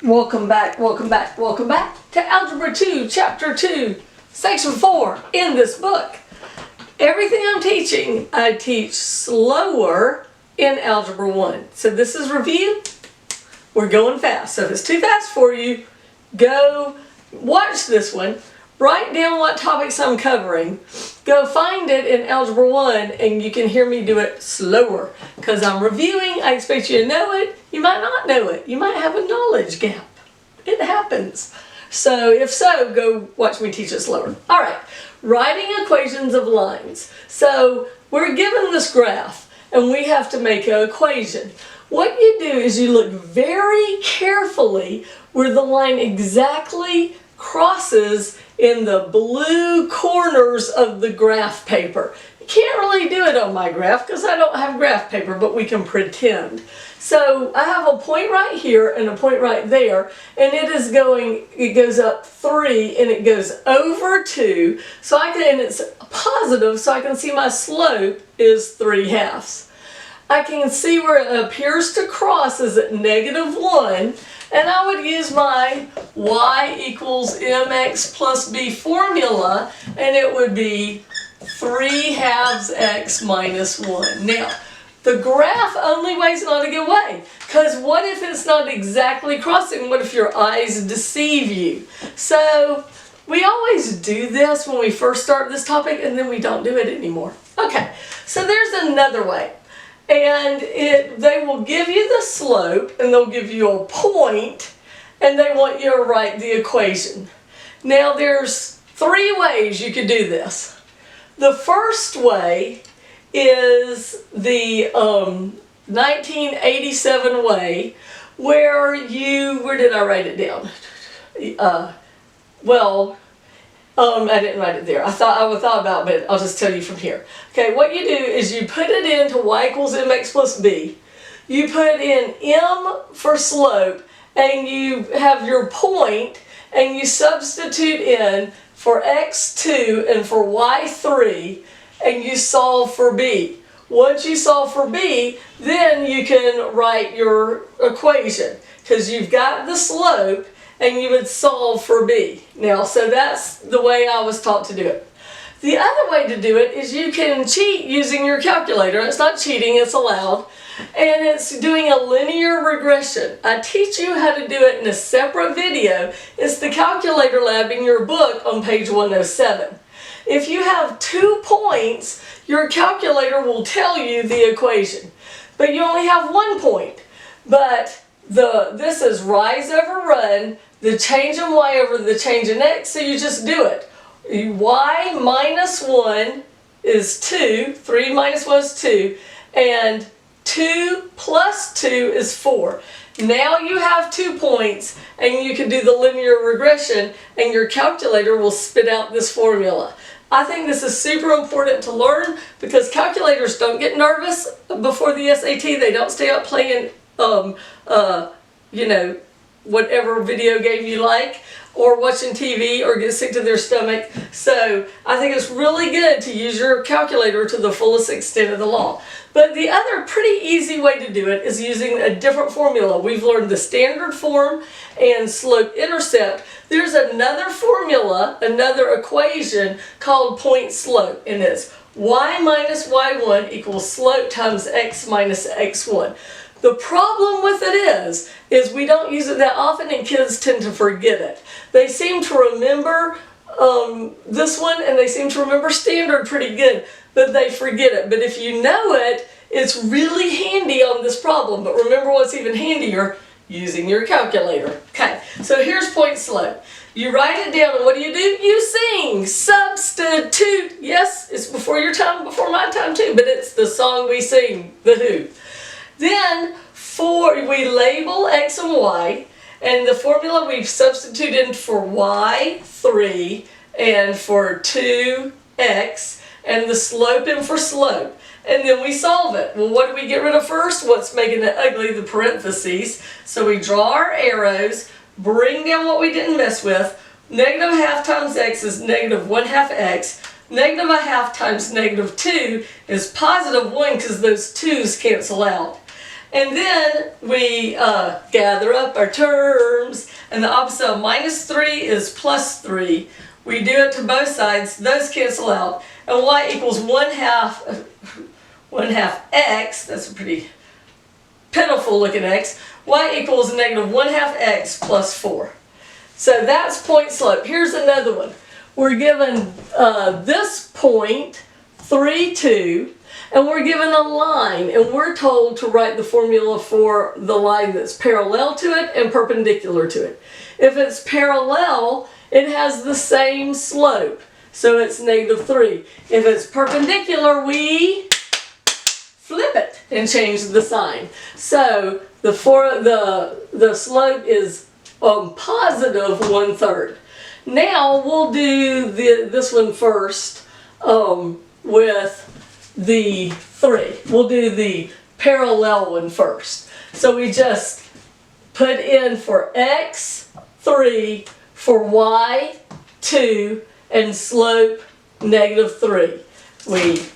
Welcome back to Algebra 2, Chapter 2, Section 4 in this book. Everything I'm teaching, I teach slower in Algebra 1. So this is review. We're going fast. So if it's too fast for you, go watch this one. Write down what topics I'm covering. Go find it in Algebra 1 and you can hear me do it slower. Because I'm reviewing, I expect you to know it. You might not know it. You might have a knowledge gap. It happens. So if so, go watch me teach it slower. Alright, writing equations of lines. So we're given this graph and we have to make an equation. What you do is you look very carefully where the line exactly crosses in the blue corners of the graph paper. You can't really do it on my graph because I don't have graph paper, but we can pretend. So I have a point right here and a point right there, and it goes up 3 and it goes over 2, so and it's positive, so I can see my slope is 3/2. I can see where it appears to cross is at -1, and I would use my y equals mx plus b formula, and it would be 3/2 x minus 1. Now, the graph only ways not to give way, because what if it's not exactly crossing? What if your eyes deceive you? So we always do this when we first start this topic, and then we don't do it anymore. Okay, so there's another way. And they will give you the slope, and they'll give you a point, and they want you to write the equation. Now there's 3 ways you could do this. The first way is the 1987 way, where did I write it down? I didn't write it there. I would thought about it, but I'll just tell you from here. Okay, what you do is you put it into y equals mx plus b. You put in m for slope, and you have your point, and you substitute in for x2 and for y3, and you solve for b. Once you solve for b, then you can write your equation, because you've got the slope, and you would solve for b. Now, so that's the way I was taught to do it. The other way to do it is you can cheat using your calculator. It's not cheating, it's allowed. And it's doing a linear regression. I teach you how to do it in a separate video. It's the calculator lab in your book on page 107. If you have 2 points, your calculator will tell you the equation. But you only have 1 point. But this is rise over run, the change in y over the change in x, so you just do it. Y minus 1 is 2, 3 minus 1 is 2, and 2 plus 2 is 4. Now you have 2 points, and you can do the linear regression, and your calculator will spit out this formula. I think this is super important to learn, because calculators don't get nervous before the SAT. They don't stay up playing whatever video game you like, or watching TV, or get sick to their stomach. So I think it's really good to use your calculator to the fullest extent of the law. But the other pretty easy way to do it is using a different formula. We've learned the standard form and slope-intercept. There's another formula, another equation called point-slope, and it's y minus y1 equals slope times x minus x1. The problem with it is we don't use it that often, and kids tend to forget it. They seem to remember this one, and they seem to remember standard pretty good, but they forget it. But if you know it, it's really handy on this problem. But remember what's even handier? Using your calculator. Okay, so here's point slope. You write it down, and what do? You sing, substitute. Yes, it's before your time, before my time too, but it's the song we sing, The Who. Then we label x and y, and the formula we've substituted for y, 3, and for 2x, and the slope in for slope. And then we solve it. Well, what do we get rid of first? What's making it ugly? The parentheses. So we draw our arrows, bring down what we didn't mess with. -1/2 times x is -1/2 x. -1/2 times -2 is +1, because those 2's cancel out. And then we gather up our terms, and the opposite of minus 3 is plus 3. We do it to both sides, those cancel out, and y equals 1/2 x, that's a pretty pitiful looking x, y equals negative 1/2 x plus 4. So that's point slope. Here's another one. We're given this point, 3, 2, and we're given a line, and we're told to write the formula for the line that's parallel to it and perpendicular to it. If it's parallel, it has the same slope, so it's negative 3. If it's perpendicular, we flip it and change the sign. So the slope is positive 1/3. Now we'll do this one first with the 3. We'll do the parallel one first. So we just put in for x 3, for y 2, and slope negative 3. We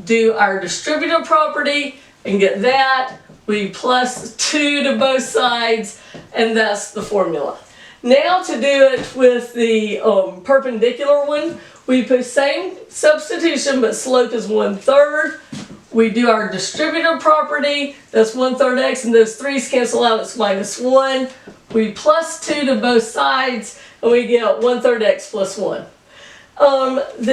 do our distributive property and get that. We plus 2 to both sides, and that's the formula. Now to do it with the perpendicular one, we put same substitution, but slope is 1/3. We do our distributive property, that's 1/3 x, and those 3's cancel out, it's minus 1. We plus 2 to both sides, and we get 1/3 x plus 1.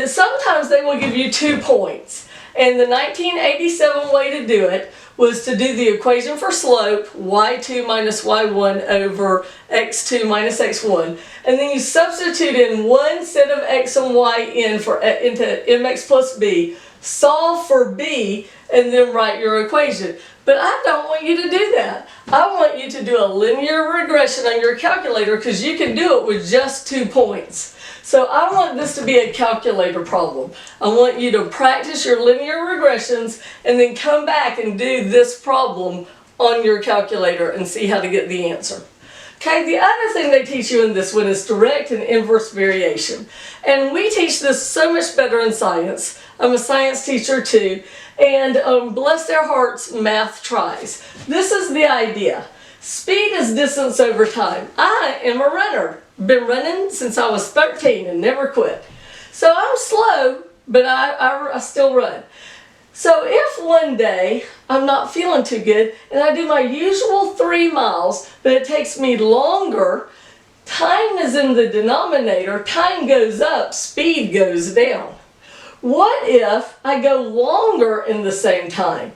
Sometimes they will give you 2 points, and the 1987 way to do it was to do the equation for slope, y2 minus y1 over x2 minus x1, and then you substitute in one set of x and y into mx plus b, solve for b, and then write your equation. But I don't want you to do that. I want you to do a linear regression on your calculator because you can do it with just 2 points. So I want this to be a calculator problem. I want you to practice your linear regressions and then come back and do this problem on your calculator and see how to get the answer. Okay, the other thing they teach you in this one is direct and inverse variation. And we teach this so much better in science. I'm a science teacher too. And bless their hearts, math tries. This is the idea. Speed is distance over time. I am a runner. Been running since I was 13 and never quit. So I'm slow, but I still run. So if one day I'm not feeling too good and I do my usual 3 miles, but it takes me longer, time is in the denominator, time goes up, speed goes down. What if I go longer in the same time?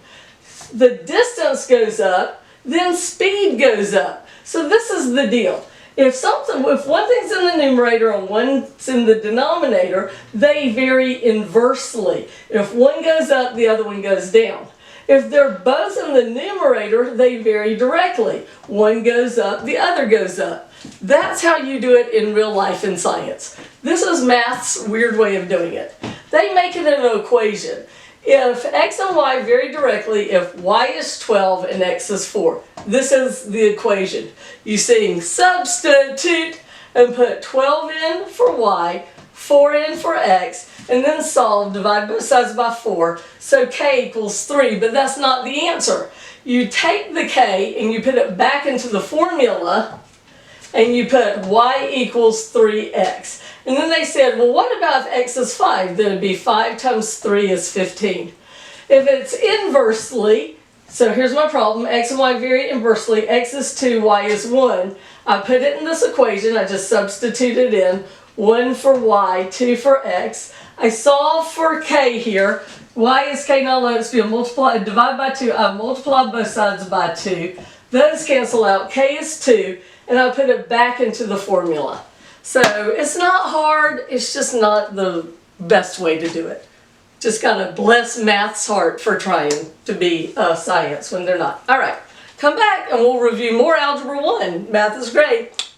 The distance goes up, then speed goes up. So this is the deal. If one thing's in the numerator and one's in the denominator, they vary inversely. If one goes up, the other one goes down. If they're both in the numerator, they vary directly. One goes up, the other goes up. That's how you do it in real life in science. This is math's weird way of doing it. They make it an equation. If x and y vary directly, if y is 12 and x is 4, this is the equation. You see, substitute and put 12 in for y, 4 in for x, and then solve, divide both sides by 4, so k equals 3, but that's not the answer. You take the k and you put it back into the formula, and you put y equals 3x. And then they said, well, what about if x is 5? Then it'd be 5 times 3 is 15. If it's inversely, so here's my problem, x and y vary inversely, x is 2, y is 1. I put it in this equation, I just substituted in 1 for y, 2 for x. I solve for k here. Y is k, now let's be multiplied, divide by 2, I multiply both sides by 2. Those cancel out, k is 2, and I put it back into the formula. So it's not hard, it's just not the best way to do it. Just gotta bless math's heart for trying to be science when they're not. All right, come back and we'll review more Algebra 1. Math is great.